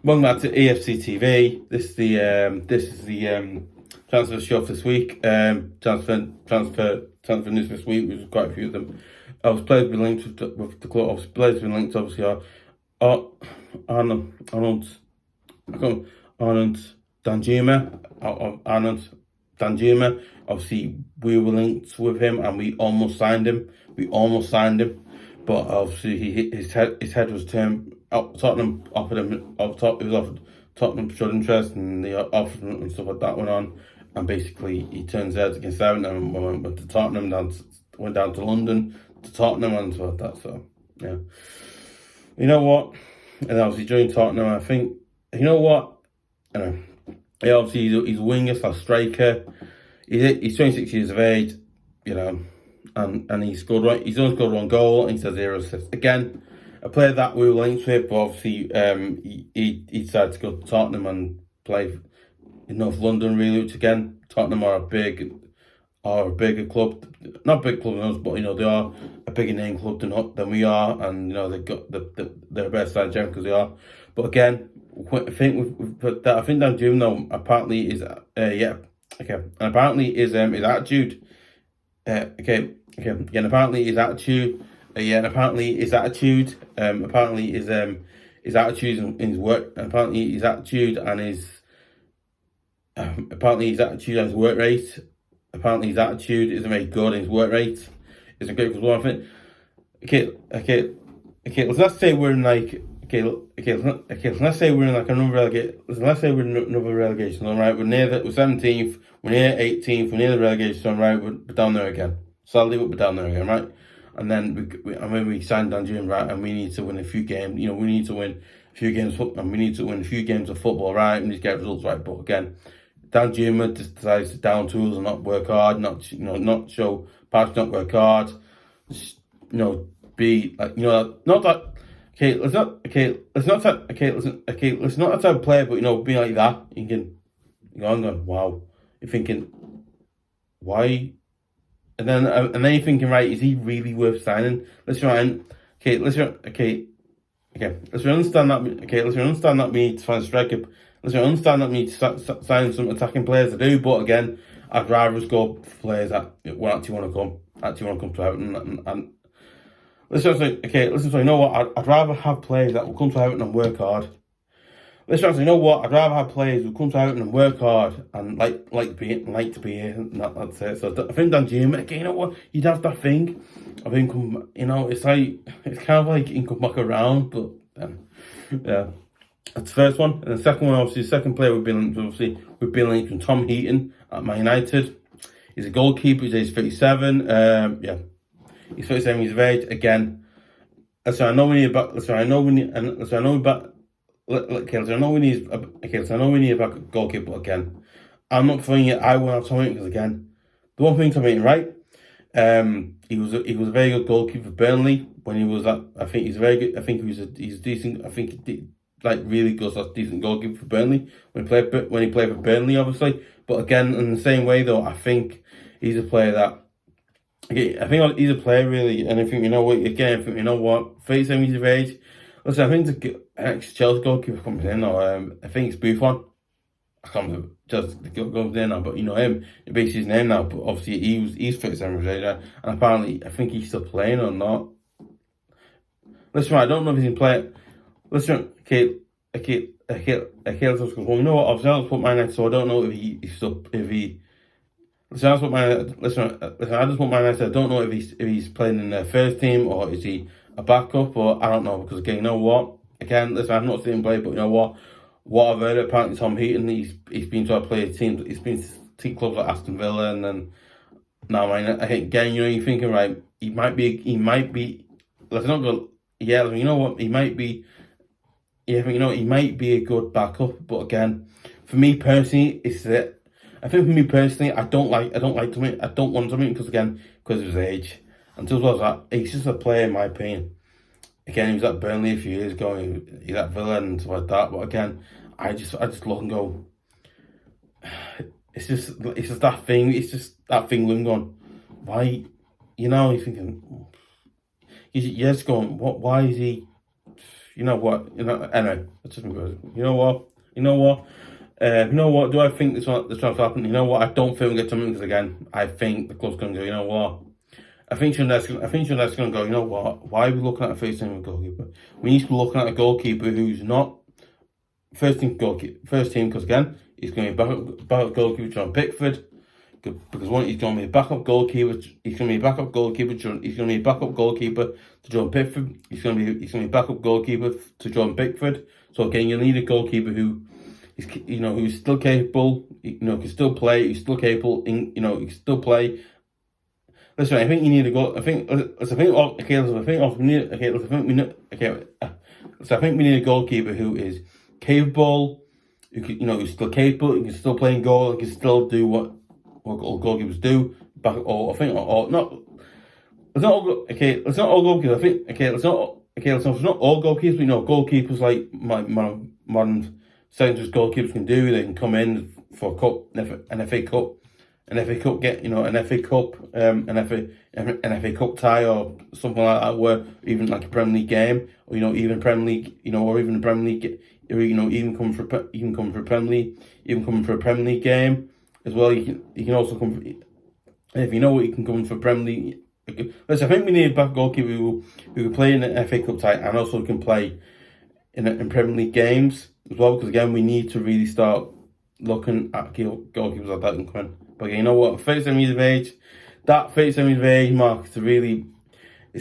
Welcome back to EFC TV. This is the transfer show for this week. Transfer news this week. There's quite a few of them. Players been linked with the club. Players been linked obviously are arnaut danjuma. Obviously, we were linked with him and we almost signed him. But obviously his head was turned. Tottenham offered him. He was offered. Tottenham showed interest and they offered him and stuff like that went on. And basically he turned his head against Everton and went to Tottenham. Went down to London to Tottenham and stuff like that. So yeah, you know what? And obviously joined Tottenham. I think you know what. Yeah, obviously he's a winger, a striker. He's 26 years of age. You know. And he's only scored one goal and he's had 0 assists. Again, a player that we were linked with, but obviously he decided to go to Tottenham and play in North London really, which again, Tottenham are a bigger club. Not a big club than us, but you know, they are a bigger name club than we are, and you know, they've got they're a better side gem because they are. But again, I think danjuma though apparently is and apparently is his attitude. Again, apparently his attitude. Apparently his attitude and his work. Apparently his attitude and his work rate. Apparently his attitude isn't very good and his work rate isn't great. Because one thing. Let's say we're in like. Let's say we're in like another relegation. Let's say we're in another relegation. All right, we're 17th. We're near 18th. We're near the relegation. All right, we're down there again. Sadly, we're down there again, right? And then we signed danjuma, right? And we need to win a few games. You know, we need to win a few games, and we need to win a few games of football, right? We need to get results, right? But again, danjuma just decides to down tools and not work hard, not show passion, not work hard. Just, be like, not that. Let's not that type of player, but be like that. You can, going, wow. You're thinking, why? And then you're thinking, right? Is he really worth signing? Let's understand that. Let's understand that we need to find a striker. Let's understand that we need to sign some attacking players to do. But again, I'd rather just go for players that actually want to come to Everton and. Listen, you know what? I'd rather have players that will come to Everton and work hard. Listen, you know what? I'd rather have players who come to Everton and work hard and like to be here. And that's it. So I think danjuma, again, you know what? You'd have that thing of him come. It's kind of like he can come back around. But yeah, that's the first one. And the second one, obviously, the second player we've been linked from Tom Heaton at Man United. He's a goalkeeper. He's 37. Yeah. He's 37 years of age. Again, I know we need a back goalkeeper. But again, I'm not throwing it. I won't have Tom Heaton because again, the one thing Tom Heaton, right? He was a very good goalkeeper for Burnley when he was at. I think he's very good. I think he's decent. I think he did, like really good, decent goalkeeper for Burnley when he played for Burnley, obviously. But again, in the same way though, I think he's a player that. I think he's a player really, and I think you know what, 37 years of age. Listen, I think the ex-Chelsea goalkeeper comes in, or I think it's Buffon. I can't remember just the goes there now, but him, he based his name now. But obviously he's 37 years of age, and apparently I think he's still playing or not. Listen, I don't know if he's in play. Listen, okay. Let's go. Well, you know what? Obviously, I'll put my next, so I don't know if he's still Listen, I just want my next. I don't know if he's playing in the first team or is he a backup or I don't know because again, you know what? Again, listen, I've not seen him play, but you know what? What I've heard, apparently Tom Heaton, he's been to play teams. He's been to clubs like Aston Villa and then now I think again, you're thinking right. He might be. Let's not go. Yeah, you know what? He might be. Yeah, he might be a good backup, but again, for me personally, it's that. I think for me personally, I don't want Tommy because of his age. And as well as that, he's just a player in my opinion. Again, he was at Burnley a few years ago. He's at Villa and stuff like that. But again, I just look and go. It's just that thing. It's just that thing going. Why? You're thinking. You're just going. What? Why is he? you know what? Anyway, that's just me. You know what? You know what? You know what? Do I think this transfer happen? You know what? I don't think we get something because again, I think the club's going to go. You know what? I think Shundet's going to go. You know what? Why are we looking at a first-team goalkeeper? We need to be looking at a goalkeeper who's not first team because again, he's going to be backup goalkeeper John Pickford. Because one, he's going to be a backup goalkeeper. He's going to be a backup goalkeeper. He's going to be a backup goalkeeper to John Pickford. He's going to be a backup goalkeeper to John Pickford. So again, you need a goalkeeper who is, who's still capable. Can still play. He's still capable. He can still play. Listen, I think you need a goal. I think we need a goalkeeper who is capable. Who's still capable. Who can still play in goal. Who can still do what goalkeepers do. It's not all goalkeepers. It's not all goalkeepers. But goalkeepers like modern central goalkeepers can do. They can come in for a cup, an FA Cup. An FA Cup an FA Cup tie or something like that, where even like a Premier League game, or even Premier League, or even the Premier League, even come for a Premier League, even coming for a Premier League game as well. You can also come for, if you know what, you can come for Premier League. I think we need a back goalkeeper who can play in an FA Cup tie and also can play in Premier League games as well. Because again, we need to really start looking at goalkeepers like that and coming. But you know what, 37 years of age, that 37 years of age mark it's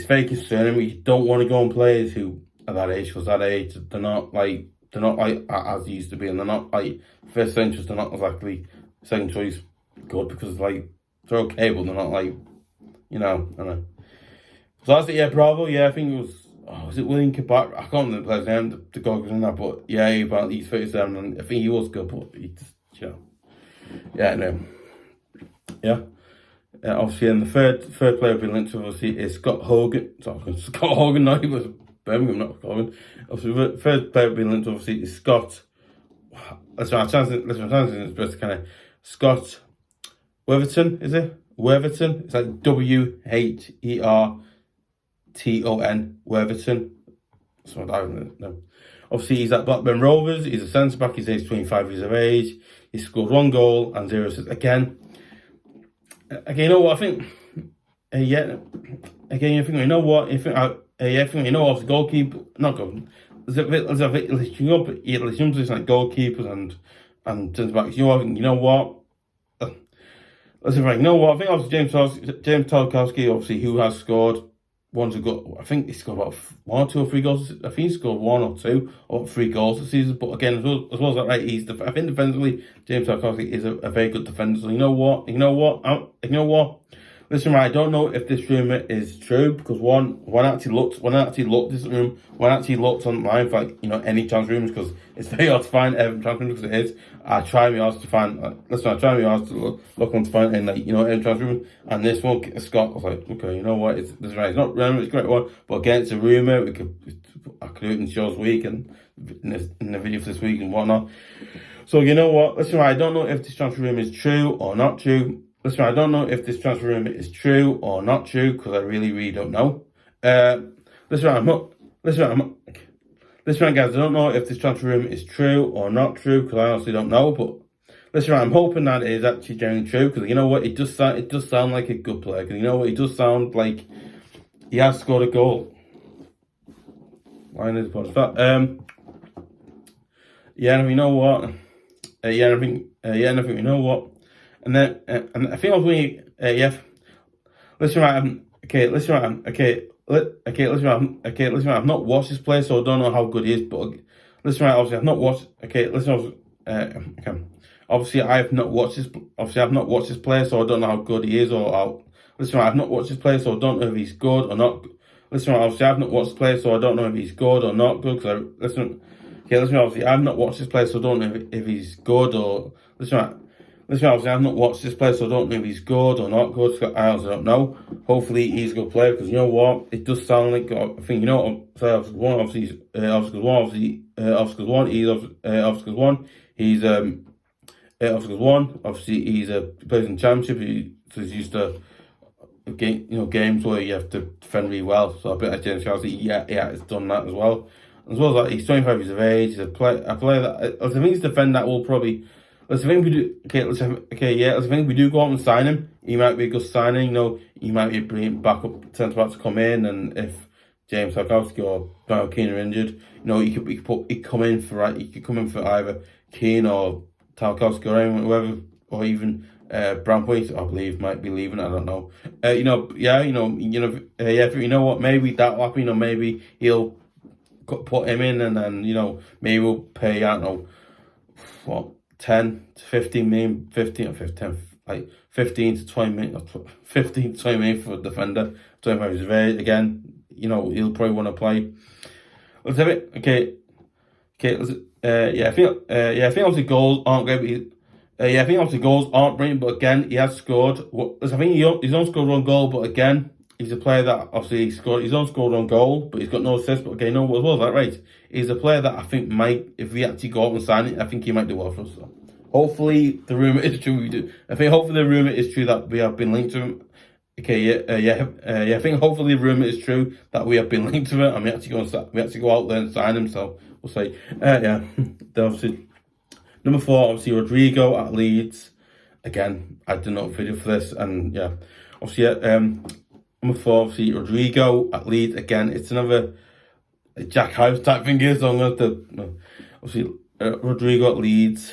very concerning. You don't want to go on players who are that age, because that age they're not like as they used to be, and they're not like first centuries. They're not exactly second choice good, because like they're okay, but they're not like I know. So that's it. Yeah, Bravo. Yeah, I think it was it William Cabat? I can't remember the player's name. The guy was in that, but yeah, he's 37, and I think he was good, but he just yeah, no. Yeah. Obviously, and the third player being linked to obviously is Scott Hogan. Scott Hogan, no, he was Birmingham, not Hogan. Obviously, the third player being linked to obviously is Scott. Let's try this best kind of Scott Wherton, is it? Wherton. It's like WHERTON. Wherton. So I don't know. Obviously, he's at Blackburn Rovers. He's a centre back. He's aged 25 years of age. He scored 1 goal and 0 assists. Again, you know what I think? You know what? I think the goalkeeper, not good. There's a bit like goalkeepers and centre backs. You know what? You know what? I think obviously James Tarkowski, obviously, who has scored. One's a goal. I think he scored about 1 or 2 or 3 goals. I think he scored 1 or 2 or 3 goals this season. But again, as well as that, right? I think defensively, James Tarkowski is a very good defender. So you know what? Listen, right, I don't know if this rumour is true, because when I actually looked online for any transfer rumours, because it's very hard to find transfer rumours, because it is. I try my hardest to find look on to find any transfer rumours, and this one, Scott, I was like, okay, you know what, it's right, it's not rumour, it's a great one, but again, it's a rumour. I could do it in the show's week and in the video for this week and whatnot. So you know what, listen, right, I don't know if this transfer rumour is true or not true. Listen, I don't know if this transfer rumour is true or not true, because I really don't know. Listen, guys, I don't know if this transfer rumour is true or not true, because I honestly don't know. But listen, I'm hoping that it is actually genuinely true, because you know what, it does sound like a good player. Because you know what, it does sound like he has scored a goal. Why is that? Yeah, and you know what? I think you know what. And then, and I think obviously, listen, I've not watched this player, so I don't know how good he is. But listen, obviously, I've not watched. Obviously, I've not watched this. Obviously, I've not watched this player, so I don't know how good he is or how. Listen, I've not watched this player, so I don't know if he's good or not. Listen, obviously, I've not watched this player, so I don't know if he's good or not good. Because obviously, I've not watched this player, so I don't know if he's good or Listen, obviously, I've not watched this player, so I don't know if he's good or not good. So I also don't know. Hopefully, he's a good player, because you know what? It does sound like, I think, he's plays in Championship. He's used to games where you have to defend really well. So I bet James Chelsea, yeah, it's done that as well. as well as that, he's 25 years of age. He's a player that I think he's a defender that will probably. Let's think we do. Let's think we do go out and sign him. He might be a good signing. You know, he might be bringing backup centre back to come in, and if James Tarkowski or Daniel Keane are injured, you know, he could come in for either Keane or Tarkowski or anyone, whoever, or even Brantwaite, I believe, might be leaving. I don't know. You know what? Maybe that'll happen. You know, maybe he'll put him in, and then, you know, maybe we'll pay, I don't know, what, 10 to 15 million, 15 to 20 million, 15 to 20 million for a defender. 25 years of age. Again, you know, he'll probably want to play. Let's have it. Okay. I think obviously goals aren't great. I think obviously goals aren't brilliant, but again, he has scored. I think he's only scored one goal, but again, he's a player that obviously he's only scored one goal, but he's got no assists. But okay, no, what was that, right? He's a player that I think might, if we actually go out and sign it, I think he might do well for us. So hopefully the rumour is true. Hopefully the rumour is true that we have been linked to him. Okay, I think hopefully the rumour is true that we have been linked to it, and we actually go out there and sign him. So we'll see. Obviously, number 4, obviously Rodryrigo at Leeds. Again, I did not video for this, and yeah, obviously, number 4, obviously Rodryrigo at Leeds. Again, it's another Jack House type thing here, so I'm going to obviously Rodryrigo at Leeds.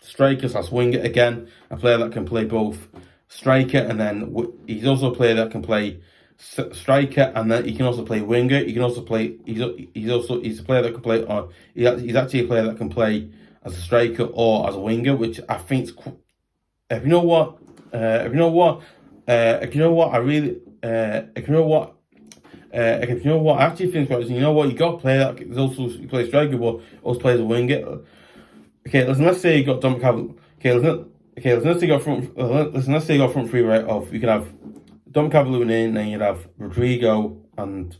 Striker / winger, again, a player that can play both striker, and then he's also a player that can play striker, and then he can also play winger. He can also play. He's a player that can play on. He's actually a player that can play as a striker or as a winger, which I think. I actually think about it. You know what? You got a player that is also plays striker, but also plays a winger. Okay, let's say you got Dominic Calvert. Let's say you got front three, right? Of you can have Dom Calvert-Lewin in, then you'd have Rodryrigo and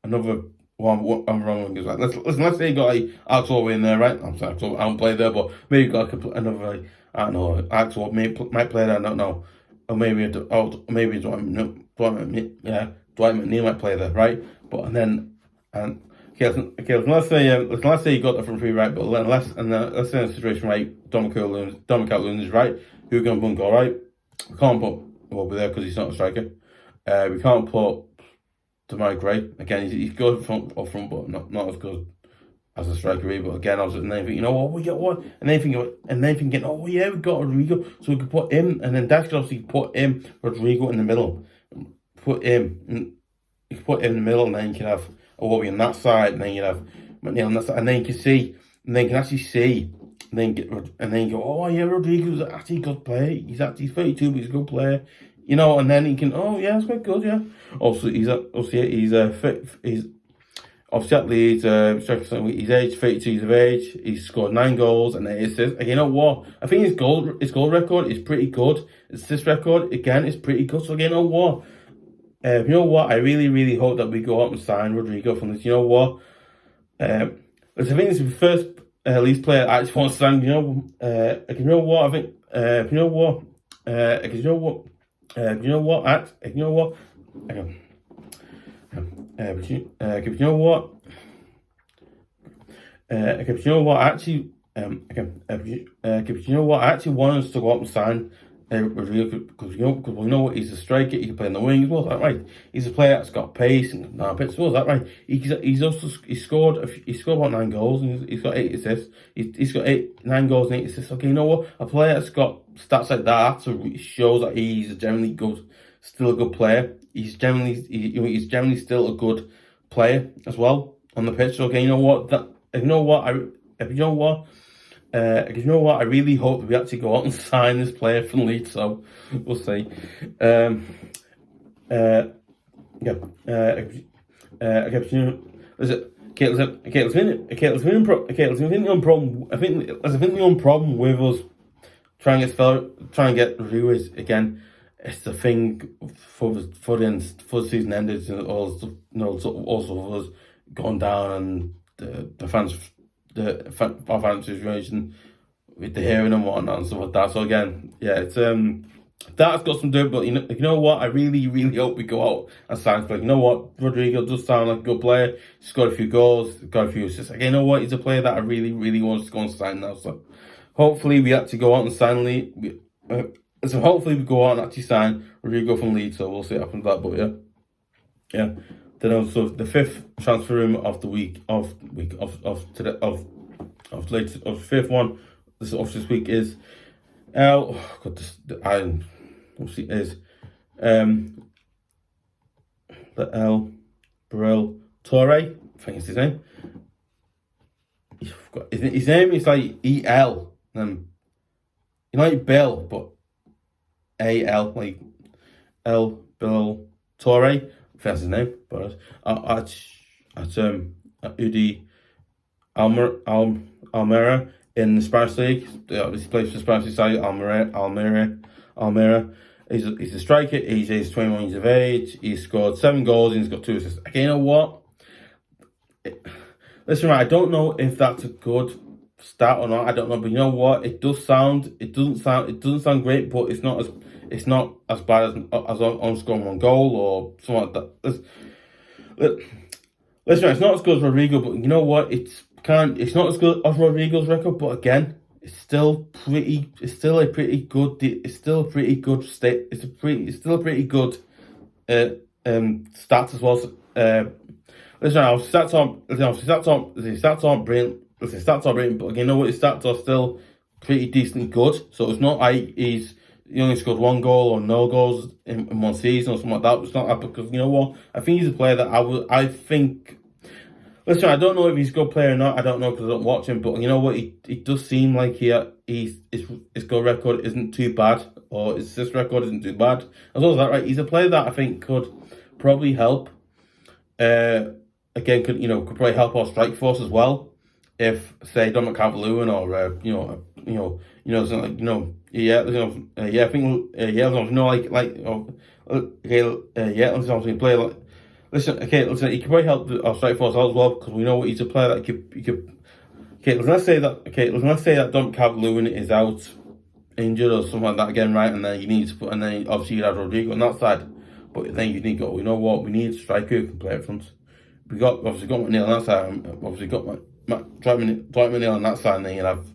another one. I'm wrong. Like, let's say you got Alex Iwobi in there, right? I'm sorry, I don't play there, but maybe you got another. I don't know. Alex Iwobi might play there. I don't know. Or maybe Dwight McNeil might play there, right? But let's say you got the front three, right? But let's say in a situation, right, Dominic Calvert-Lewin is right. Who can put goal, right? We can't put Iwobi there because he's not a striker. We can't put Demarai Gray. Again, he's good up front, but not as good as a striker either. But again, I was thinking, you know what, we got one, and then thinking, oh yeah, we got Rodryrigo, so we could put him, and then Dash could obviously put Rodryrigo in the middle, you could put him in the middle, and then you can have Iwobi on that side, and then you have McNeil on that side, and then you can actually see, and then you go, oh yeah, Rodrygo's actually a good player. He's 32, but he's a good player. You know, and then he can, oh yeah, it's quite good, yeah. Also, he's obviously at Leeds, he's age 32 years of age. He's scored 9 goals and 8 assists. And you know what? I think his goal record is pretty good. His assist record, again, is pretty good. So you know what? I really, really hope that we go out and sign Rodryrigo from this. You know what? I think this is the first Leeds player I actually want to sign. You know what? I think. You know what? I actually want us to go up and sign Rodryrigo, because we know what, he's a striker. He can play in the wing as well. Is that right? He's a player that's got pace and bits. Well, is that right? He scored about 9 goals and he's got 8 assists. He's got 9 goals and 8 assists. Okay, you know what? A player that's got stats like that, so it shows that he's generally good, still a good player. He's generally still a good player as well on the pitch. Okay, you know what? I really hope that we actually go out and sign this player from Leeds. So we'll see. Let's the only problem with us trying to get reviewers again. It's the thing for the season ended, and also for us going down, and the fans. Our fan situation with the hearing and whatnot and stuff like that. So again, yeah, it's That's got some dirt, but you know what? I really, really hope we go out and sign. Like, you know what? Rodryrigo does sound like a good player. He's got a few goals, got a few assists. Like, you know what? He's a player that I really, really want to go and sign now. So hopefully we actually go out and sign so hopefully we go out and actually sign Rodryrigo from Leeds. So we'll see what happens with that. But yeah. Then also the fifth transfer room of the week of today of the latest of the fifth one this week is obviously is the Bilal toure. I think it's his name. His name is like EL. You like Bill, but AL, like Bilal toure. I think that's his name. But at UD Almera in the Spanish league. He plays for the Spanish side, Almera. He's a striker. He's 21 years of age. He's scored 7 goals and he's got 2 assists. Okay, you know what? Listen, right, I don't know if that's a good start or not. I don't know, but you know what? It doesn't sound great, but it's not as bad as on scoring 1 goal or something like that. Listen, it's not as good as Rodrygo, but you know what? It's not as good as Rodrygo's record, but again, it's still a pretty good stats as well. Listen, our stats aren't brilliant. Listen, stats are brilliant, but again, you know what? His stats are still pretty decently good. So it's not like he only scored 1 goal or no goals in 1 season or something like that. It's not that, because you know what? I think he's a player that I think. Listen, I don't know if he's a good player or not. I don't know because I don't watch him. But you know what? It does seem like his goal record isn't too bad, or his assist record isn't too bad. As well as that, right? He's a player that I think could probably help. Again, could probably help our strike force as well. If say Dominic Calvert-Lewin or I think play like. Listen, he can probably help our strike force out as well, because we know he's a player that he could. Let's say that Dominic Calvert-Lewin is out, injured or something like that again, right? And then obviously you have Rodrygo on that side, but then you need to go. You know what? We need a striker who can play up front. We obviously got McNeil on that side. Obviously got Dwight McNeil on that side, and then you have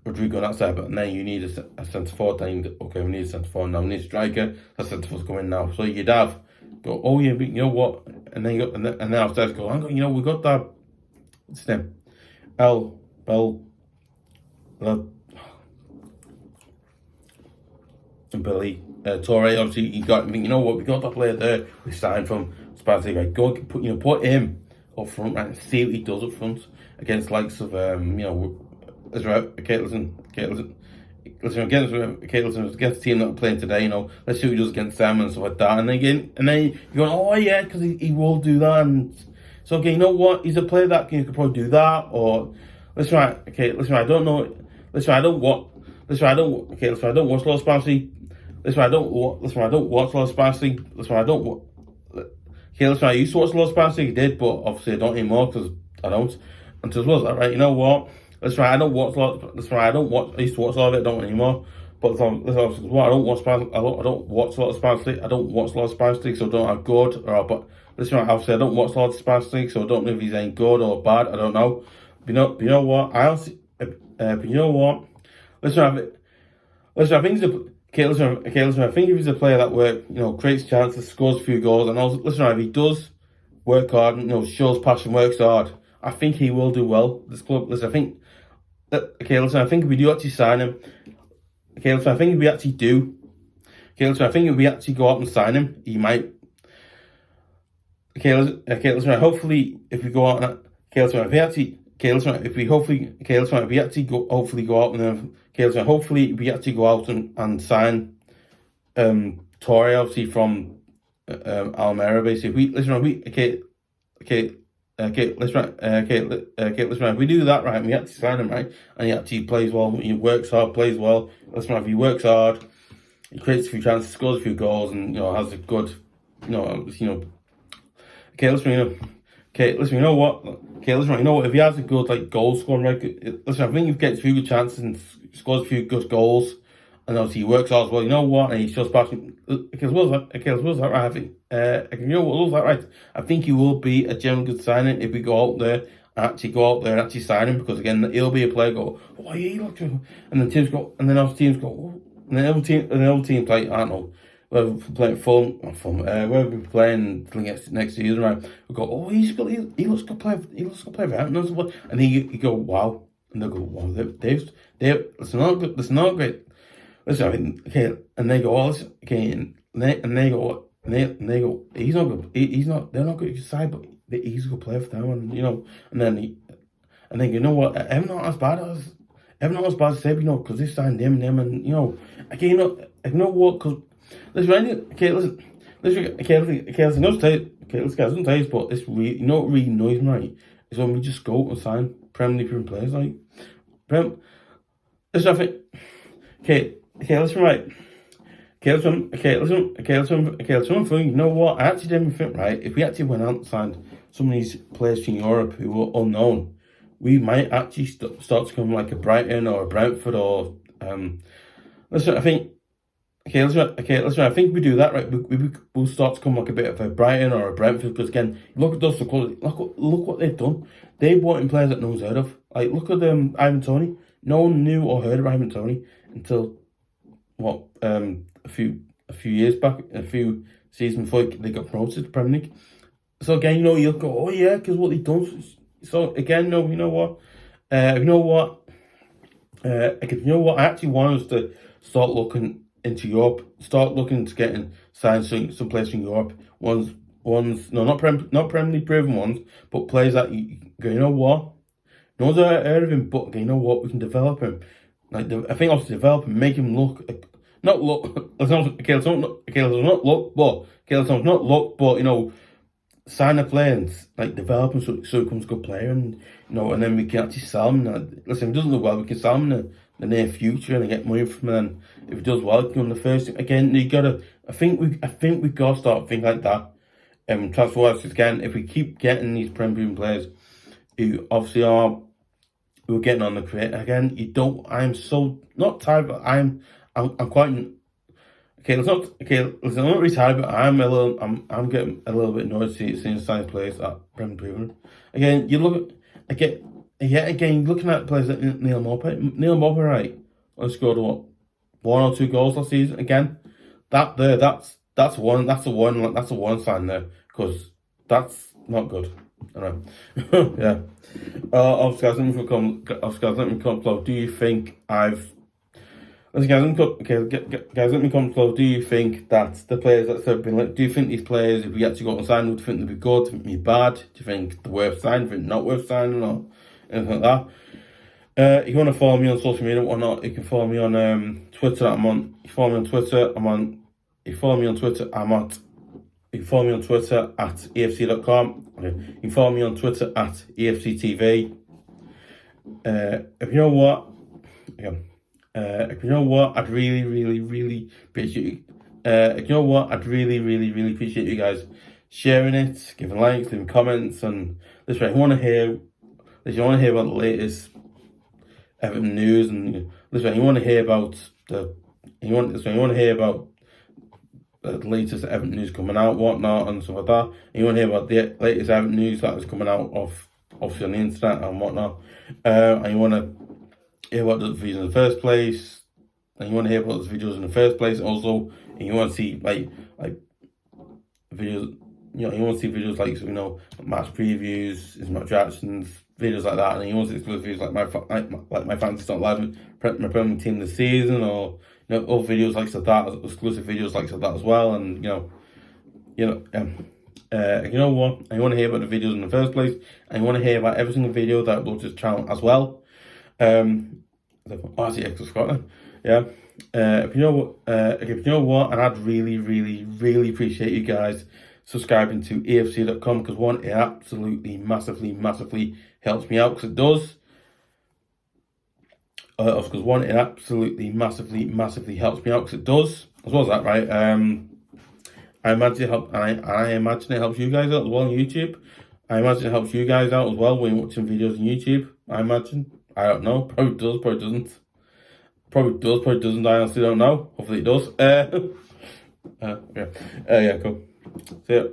Rodrygo on that side. But then you need a centre forward. Then we need a centre forward now. We need a striker. That centre forward's coming now. So you'd have. Go, oh yeah, but you know what? And then upstairs go, hang on, we got that. What's his name? And Billy toure. Obviously, we got that player there. We signed from Spanish. Right, go put him up front, right, and see what he does up front against likes of Listen, against the team that we're playing today, let's see what he does against them and stuff like that. And then you're going, oh yeah, because he will do that. And so, okay, you know what? He's a player that could probably do that. Or I don't know. I don't watch a lot of Spanish league. I used to watch a lot of Spanish league. I did, but obviously I don't anymore because I don't. And so as well as that, right? You know what? That's right. I don't watch a lot. That's right. I used to watch a lot of it. I don't anymore. But I don't watch Spanish. I don't watch a lot of Spanish league. I don't watch a lot of Spanish league, so I don't know how good or bad. Listen, obviously I don't watch a lot of Spanish league, so I don't know if he's any good or bad. I don't know. But you know what? I honestly. But you know what? Listen, I think he's a. Listen. I think if he's a player that creates chances, scores a few goals, and also listen, if he does work hard, and shows passion, works hard, I think he will do well. This club. Listen, I think. I think if we do actually sign him, I think if we actually do, I think if we actually go out and sign him, he might. Hopefully, if we go out and if we actually go out and hopefully we actually go out and sign toure, obviously from Almera, basically. If we do that, right, and we actually sign him, right, and he actually plays well, he works hard, plays well. If he works hard, he creates a few chances, scores a few goals, and has a good, you know what? If he has a good goal scoring record, I think if he gets a few good chances and scores a few good goals, and obviously he works hard as well. You know what? And he's just passing. Because Will's that right? I think. You know what? Will's that right? I think he will be a genuine good signing if we go out there and actually sign him, because again he'll be a player go, oh yeah, he looks good. And then teams go, and then other teams go, oh. And then other teams like, I don't know, whether we're playing whether we're playing next season, right? We go, oh, he looks good player, Wherton, and then you go, wow, and they go, wow, they've it's not good, it's not great. Listen, I think, okay, and they go, oh, listen, okay, and they go, he's not good, they're not good side, but he's a good player for them, and you know, and then you know what, I'm not as bad as say, you know, because they signed him, and you know, again, you know what, because listen, doesn't taste, but it's really, you know what really annoys me, right? Is when we just go and sign Premier League players, like, listen, I think, listen, right. Listen, you know what? I actually didn't think, right, if we actually went out and signed some of these players from Europe who were unknown, we might actually start to come like a Brighton or a Brentford or listen, I think I think we do that, right, we'll start to come like a bit of a Brighton or a Brentford, because again, look at those quality, look what they've done. They brought in players that no one's heard of. Like, look at Ivan Toney. No one knew or heard of Ivan Toney until what, a few years back, a few seasons before they got promoted to the Premier League. So again, you know, you'll go, oh yeah, because what they've done. So again, no, you know what, I actually want us to start looking into Europe, start looking to getting signed some players from Europe. Ones, no, not Premier League proven ones, but players that you know what, no one's heard of him, but you know what, we can develop him. Like, I think also develop him, make him look, not look, but you know, sign a player and like develop him so he becomes a good player, and you know, and then we can actually sell him. Listen, if he doesn't do well, we can sell him in the near future and get money from him. And if he does well, he can on the first team. Again, you gotta. I think we gotta start thinking like that. Transfer wise, again, if we keep getting these Premier League players who obviously are, who are getting on the career again, you don't. I'm so not tired, but I'm quite. Listen, I'm not really tired, but I'm getting a little bit annoyed seeing science players at Premier League. Again, you look at again looking at players like Neil Maupay, right? I scored what, 1 or 2 goals last season. Again, that's a one sign there, because that's not good. I know. Yeah. Obviously, guys, let me come close. Do you think I've guys, let me come close. Do you think that the players that have been, do you think these players, if we actually got on sign, do you think they'd be good? Do you think they'd be bad? Do you think they're worth signing? Do you think not worth signing, or anything like that? If you want to follow me on social media or not, you can follow me on Twitter. You follow me on Twitter. You follow me on Twitter at EFC.com. Okay. You can follow me on Twitter at EFCTV. If you know what, if you know what, I'd really appreciate you. If you know what, I'd really appreciate you guys sharing it, giving likes, leaving comments, and this way, if you want to hear about the latest Everton news, and this way, you want to hear about the latest Everton news coming out, whatnot, and stuff like that. And you want to hear about the latest Everton news that is coming out of obviously on the internet and whatnot. And you want to hear about the videos in the first place, and you want to hear about those videos in the first place also, and you want to see like videos, you want to see videos like, you know, match previews, match reactions, videos like that, and you want to see exclusive videos like my fantasy start live, my Premier team this season, or you know, other videos like that, exclusive videos like that as well. And you know what, and you want to hear about the videos in the first place, and you want to hear about every single video that I upload to this channel as well. Actually, extra Scotland, yeah. If you know what, and I'd really appreciate you guys subscribing to EFC.com, because one, it absolutely massively helps me out, because it does. Because one, it absolutely massively helps me out, because it does. As well as that, right? I imagine it helps, and I imagine it helps you guys out as well on YouTube. I imagine it helps you guys out as well when you're watching videos on YouTube. I imagine. I don't know. Probably does. Probably doesn't. Probably does, probably doesn't. I honestly don't know. Hopefully it does. Yeah. Yeah, cool. See ya.